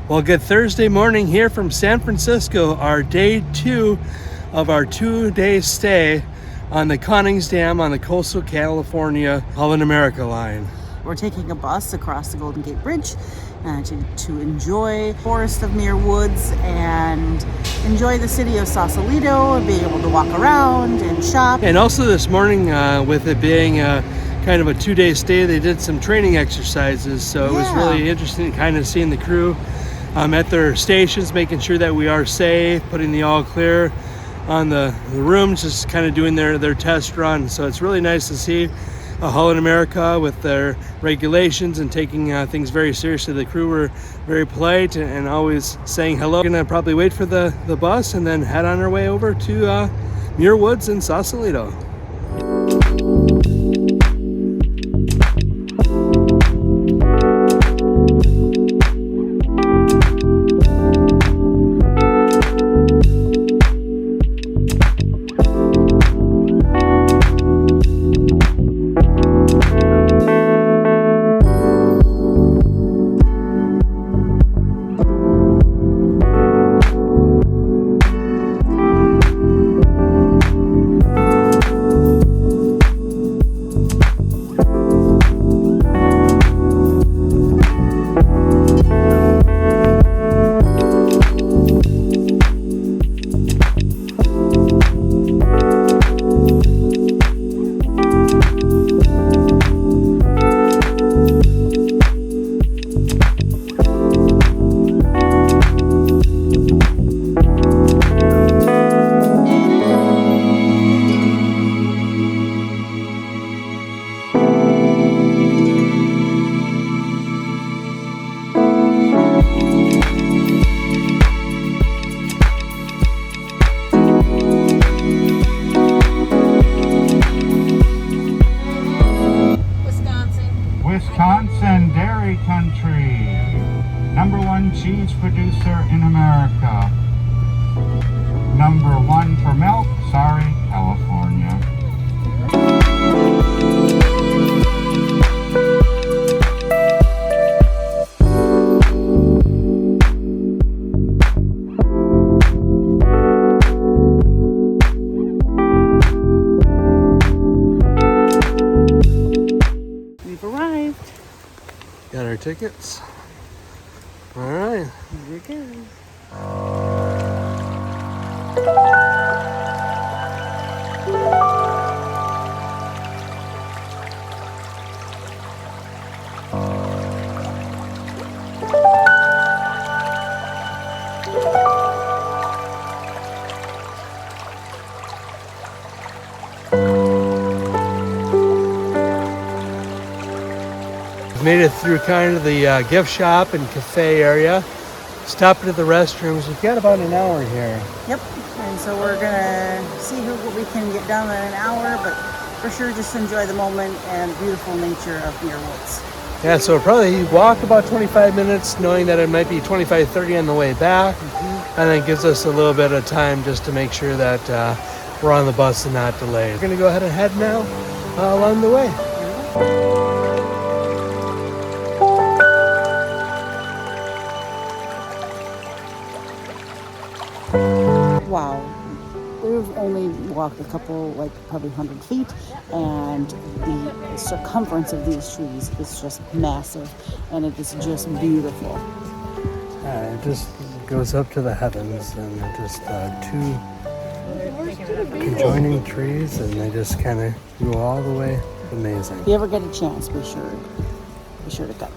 Well, good Thursday morning here from San Francisco, our day 2 of our 2-day stay on the Koningsdam on the coastal California Holland America line. We're taking a bus across the Golden Gate Bridge to enjoy the forest of Muir Woods and enjoy the city of Sausalito and being able to walk around and shop. And also this morning, with it being kind of a 2-day stay, they did some training exercises, so it was really interesting kind of seeing the crew at their stations, making sure that we are safe, putting the all clear on the rooms, just kind of doing their test run. So it's really nice to see Holland America with their regulations and taking things very seriously. The crew were very polite and always saying hello. We're gonna probably wait for the bus and then head on our way over to Muir Woods in Sausalito. Wisconsin dairy country, #1 cheese producer in America, #1 for milk, sorry, California. Got our tickets. All right. Here we go. Made it through kind of the gift shop and cafe area. Stopped at the restrooms. We've got about an hour here. Yep, and so we're gonna see what we can get done in an hour, but for sure just enjoy the moment and beautiful nature of Muir Woods. Yeah, so we'll probably walk about 25 minutes, knowing that it might be 25-30 on the way back, and then gives us a little bit of time just to make sure that we're on the bus and not delayed. We're gonna go ahead and head now along the way. Wow, we've only walked a couple, like probably 100 feet, and the circumference of these trees is just massive, and it is just beautiful. It just goes up to the heavens, and they're just two conjoining trees, and they just kind of go all the way. Amazing. If you ever get a chance, be sure to go.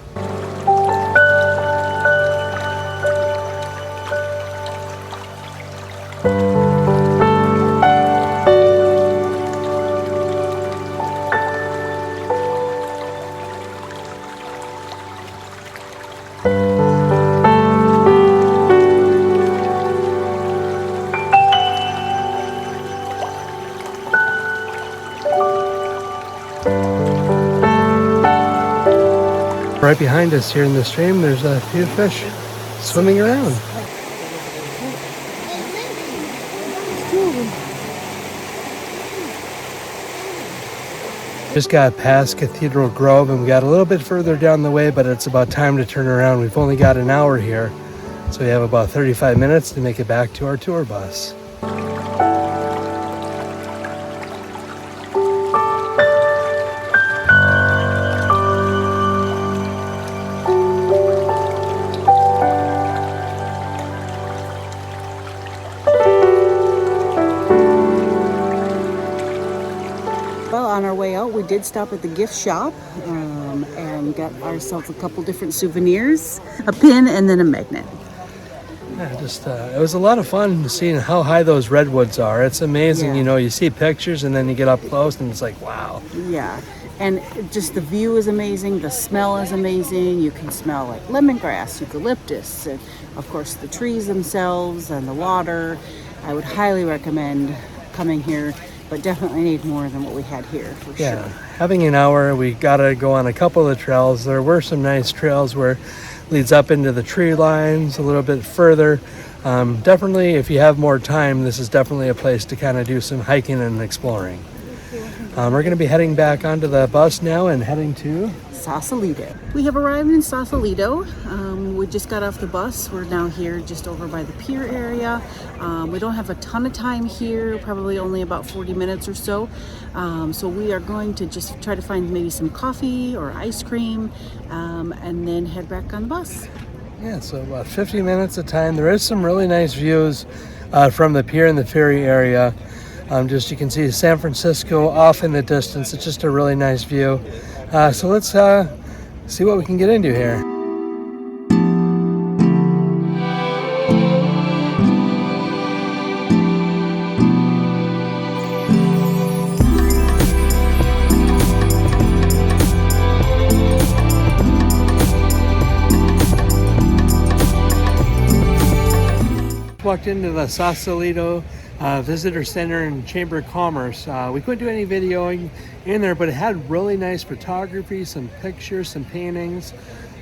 Right behind us here in the stream, there's a few fish swimming around. Just got past Cathedral Grove and we got a little bit further down the way, but it's about time to turn around. We've only got an hour here. So we have about 35 minutes to make it back to our tour bus. On our way out, we did stop at the gift shop and got ourselves a couple different souvenirs, a pin and then a magnet. Yeah, it was a lot of fun seeing how high those redwoods are. It's amazing, Yeah. you see pictures and then you get up close and it's like, wow. Yeah, and just the view is amazing, the smell is amazing. You can smell like lemongrass, eucalyptus, and of course the trees themselves and the water. I would highly recommend coming here, but definitely need more than what we had here for Yeah, sure. having an hour, we got to go on a couple of the trails. There were some nice trails where leads up into the tree lines a little bit further. Definitely, if you have more time, this is definitely a place to kind of do some hiking and exploring. We're going to be heading back onto the bus now and heading to Sausalito. We have arrived in Sausalito. We just got off the bus. We're now here just over by the pier area. We don't have a ton of time here, probably only about 40 minutes or so. So we are going to just try to find maybe some coffee or ice cream and then head back on the bus. Yeah, so about 50 minutes of time. There is some really nice views from the pier and the ferry area. Just you can see San Francisco off in the distance. It's just a really nice view. So let's see what we can get into here. Walked into the Sausalito Visitor Center and Chamber of Commerce. We couldn't do any videoing in there, but it had really nice photography, some pictures, some paintings.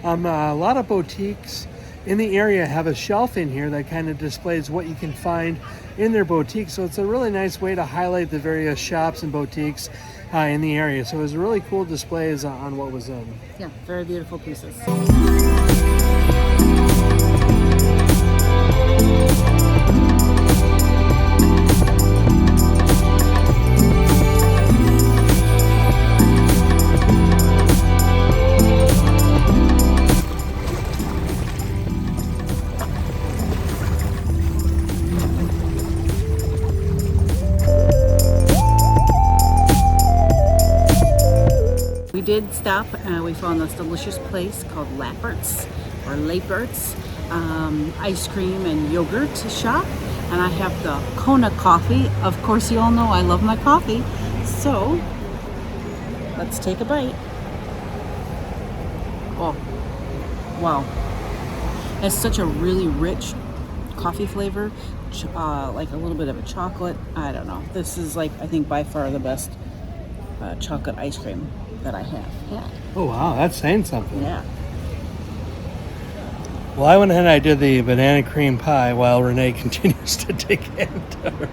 A lot of boutiques in the area have a shelf in here that kind of displays what you can find in their boutiques. So it's a really nice way to highlight the various shops and boutiques in the area. So it was really cool displays on what was in. Yeah, very beautiful pieces. We did stop. We found this delicious place called Lappert's or Lappert's ice cream and yogurt shop, and I have the Kona coffee. Of course, you all know I love my coffee, so let's take a bite. Oh, wow! It's such a really rich coffee flavor, like a little bit of a chocolate. I don't know. This is like, I think by far the best chocolate ice cream that I have had. Oh wow, that's saying something. Yeah. Well, I went ahead and I did the banana cream pie while Renee continues to dig into her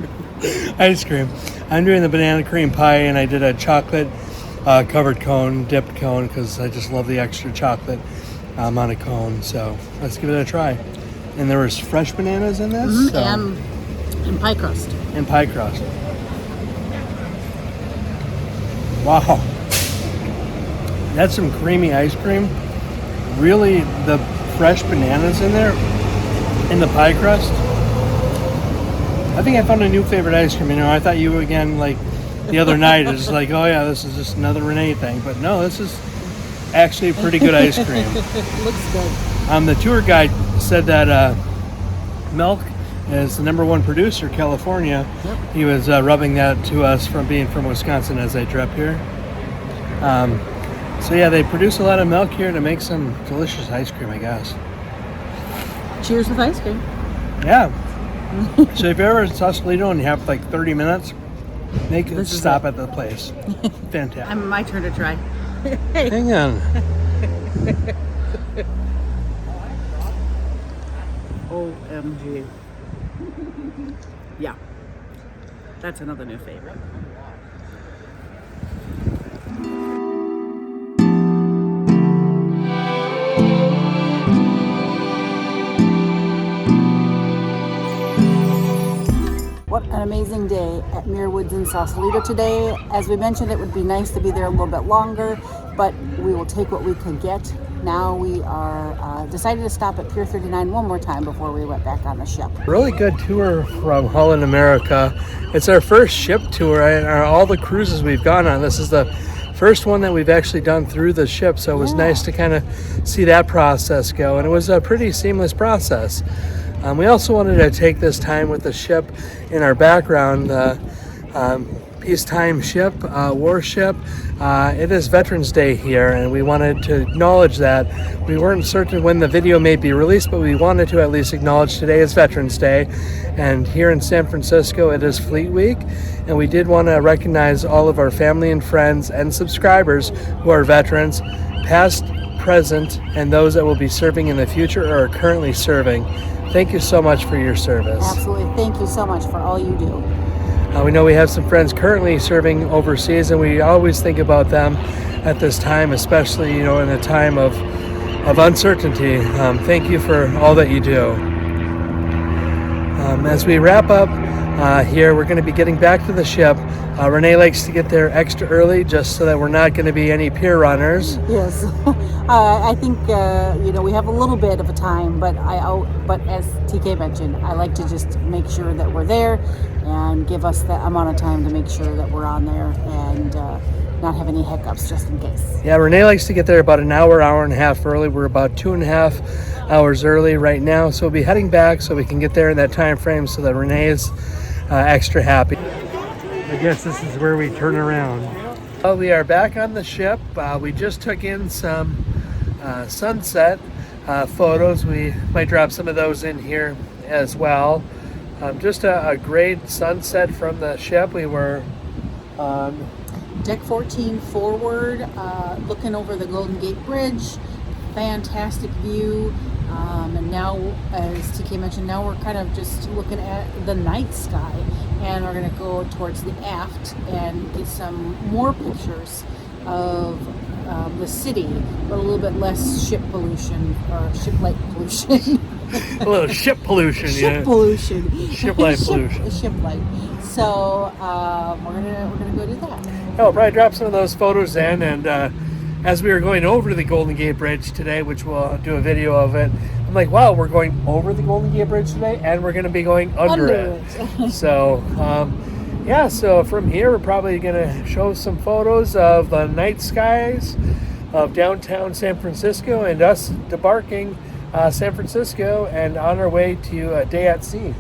ice cream. I'm doing the banana cream pie and I did a chocolate covered cone, dipped cone, because I just love the extra chocolate on a cone. So let's give it a try. And there was fresh bananas in this? Mm-hmm. And pie crust. And pie crust. Wow. That's some creamy ice cream. Really, the fresh bananas in there and the pie crust. I think I found a new favorite ice cream. I thought you again, like the other night, it was like, oh yeah, this is just another Renee thing. But no, this is actually pretty good ice cream. Looks good. The tour guide said that milk is the #1 producer, California. Yep. He was rubbing that to us from being from Wisconsin as I drove here. So yeah, they produce a lot of milk here to make some delicious ice cream, I guess. Cheers with ice cream. Yeah. So if you're ever in Sausalito and you have like 30 minutes, make it stop at the place. Fantastic. My turn to try. Hang on. OMG. Yeah. That's another new favorite. What an amazing day at Muir Woods in Sausalito today. As we mentioned, it would be nice to be there a little bit longer, but we will take what we can get. Now we are decided to stop at Pier 39 one more time before we went back on the ship. Really good tour from Holland America. It's our first ship tour, and all the cruises we've gone on, this is the first one that we've actually done through the ship, so it was nice to kind of see that process go, and it was a pretty seamless process. We also wanted to take this time with the ship in our background, peacetime ship, warship. It is Veterans Day here, and we wanted to acknowledge that. We weren't certain when the video may be released, but we wanted to at least acknowledge today is Veterans Day, and here in San Francisco it is Fleet Week, and we did want to recognize all of our family and friends and subscribers who are veterans, past, present, and those that will be serving in the future or are currently serving. Thank you so much for your service. Absolutely. Thank you so much for all you do. We know we have some friends currently serving overseas, and we always think about them at this time, especially, in a time of uncertainty. Thank you for all that you do. As we wrap up here, we're going to be getting back to the ship. Renee likes to get there extra early just so that we're not going to be any pier runners. Yes. I think, we have a little bit of a time, but as TK mentioned, I like to just make sure that we're there and give us that amount of time to make sure that we're on there and not have any hiccups just in case. Yeah, Renee likes to get there about an hour and a half early. We're about 2.5 hours early right now, so we'll be heading back so we can get there in that time frame so that Renee is extra happy. I guess this is where we turn around. Well, we are back on the ship. We just took in some sunset photos. We might drop some of those in here as well. Just a great sunset from the ship. We were on Deck 14 forward, looking over the Golden Gate Bridge. Fantastic view. And now, as TK mentioned, now we're kind of just looking at the night sky, and we're going to go towards the aft and get some more pictures of the city, but a little bit less ship pollution or ship light pollution. a little ship pollution. Ship pollution. Ship light pollution. Ship light. So we're gonna go do that. We'll probably drop some of those photos in, and as we were going over to the Golden Gate Bridge today, which we'll do a video of it, I'm like, wow, we're going over the Golden Gate Bridge today, and we're going to be going under it. So, so from here, we're probably going to show some photos of the night skies of downtown San Francisco and us debarking San Francisco and on our way to a day at sea.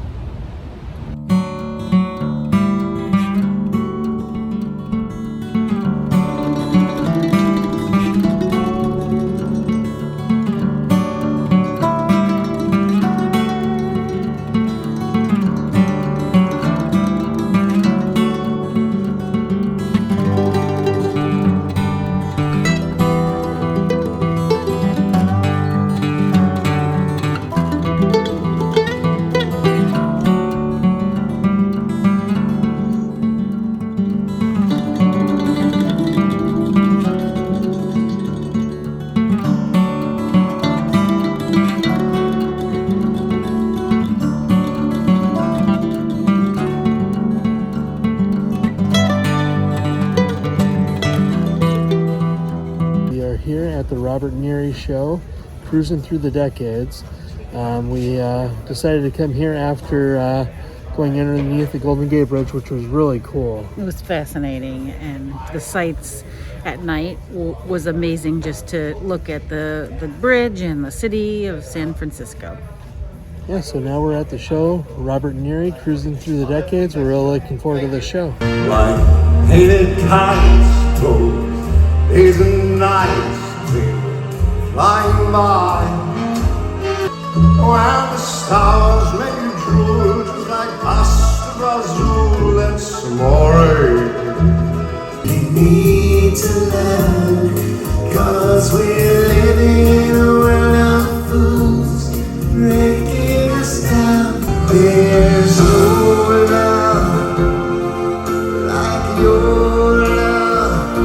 Here at the Robert Neary show, Cruisin Through The Decades. We decided to come here after going underneath the Golden Gate Bridge, which was really cool. It was fascinating, and the sights at night was amazing, just to look at the bridge and the city of San Francisco. Yeah, so now we're at the show, Robert Neary, Cruisin Through The Decades. We're really looking forward to this show. Like painted kites, those days and nights flying by, while the stars make you drool, just like pasta brazil and s'more. We need to learn, 'cause we're living in a world of fools, breaking us down. There's no love like your love,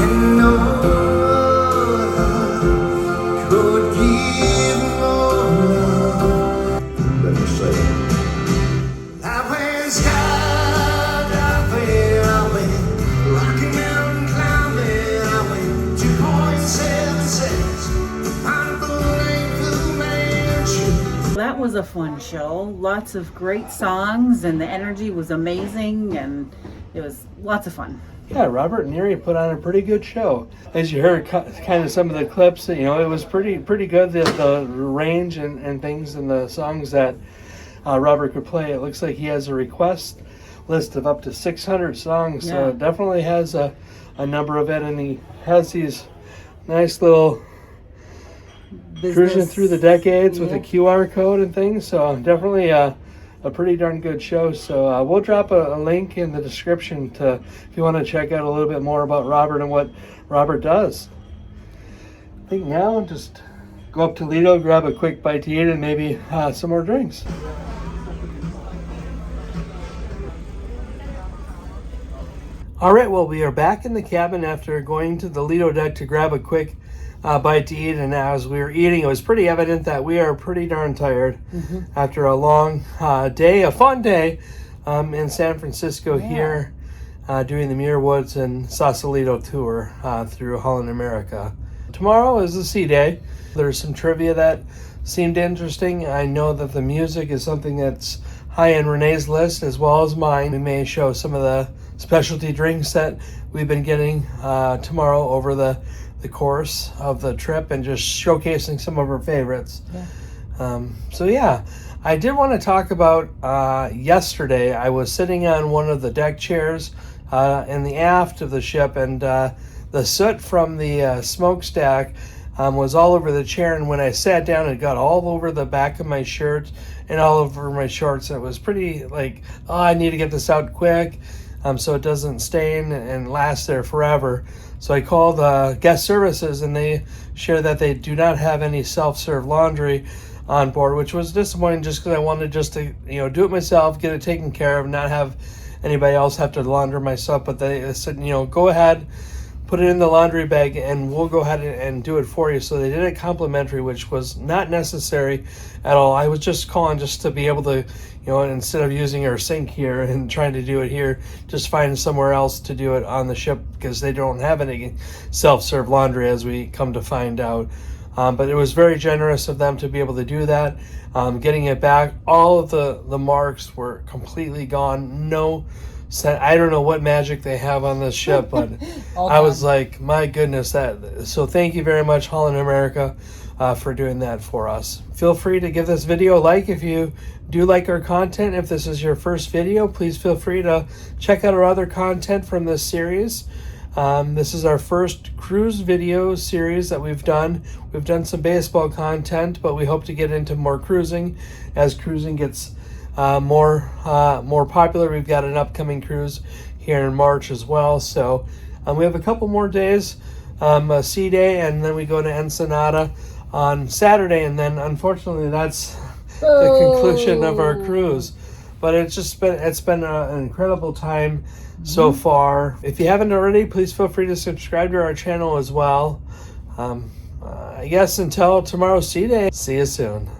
and no love could give more love. Let me say, life has that was a fun show. Lots of great songs, and the energy was amazing, and it was lots of fun. Yeah, Robert Neary put on a pretty good show. As you heard kind of some of the clips, you know, it was pretty good, the range and things and the songs that Robert could play. It looks like he has a request list of up to 600 songs, so it definitely has a number of it, and he has these nice little Cruisin Through the Decades with a QR code and things, so definitely a pretty darn good show. So we'll drop a link in the description to if you want to check out a little bit more about Robert and what Robert does. I think now I'll just go up to Lido, grab a quick bite to eat, and maybe some more drinks. All right, well, we are back in the cabin after going to the Lido deck to grab a quick bite to eat, and as we were eating, it was pretty evident that we are pretty darn tired after a long day, a fun day in San Francisco here, doing the Muir Woods and Sausalito tour through Holland America. Tomorrow is the sea day. There's some trivia that seemed interesting. I know that the music is something that's high in Renee's list as well as mine. We may show some of the specialty drinks that we've been getting tomorrow over the course of the trip, and just showcasing some of our favorites. So yeah, I did want to talk about yesterday. I was sitting on one of the deck chairs in the aft of the ship, and the soot from the smokestack was all over the chair, and when I sat down, it got all over the back of my shirt and all over my shorts, and it was pretty like, oh, I need to get this out quick so it doesn't stain and last there forever. So I called guest services, and they shared that they do not have any self-serve laundry on board, which was disappointing just because I wanted just to, do it myself, get it taken care of, not have anybody else have to launder my stuff. But they said, go ahead, put it in the laundry bag, and we'll go ahead and do it for you. So they did it complimentary, which was not necessary at all. I was just calling just to be able to, instead of using our sink here and trying to do it here, just find somewhere else to do it on the ship, because they don't have any self-serve laundry, as we come to find out. But it was very generous of them to be able to do that. Getting it back, all of the marks were completely gone. No, I don't know what magic they have on this ship, but I was like, my goodness, so thank you very much, Holland America, for doing that for us. Feel free to give this video a like if you do like our content. If this is your first video, please feel free to check out our other content from this series. This is our first cruise video series that we've done. We've done some baseball content, but we hope to get into more cruising as cruising gets more popular. We've got an upcoming cruise here in March as well. So we have a couple more days, a sea day, and then we go to Ensenada on Saturday, and then unfortunately that's the conclusion of our cruise. But it's been an incredible time so far. If you haven't already, please feel free to subscribe to our channel as well. I guess until tomorrow's sea day, see you soon.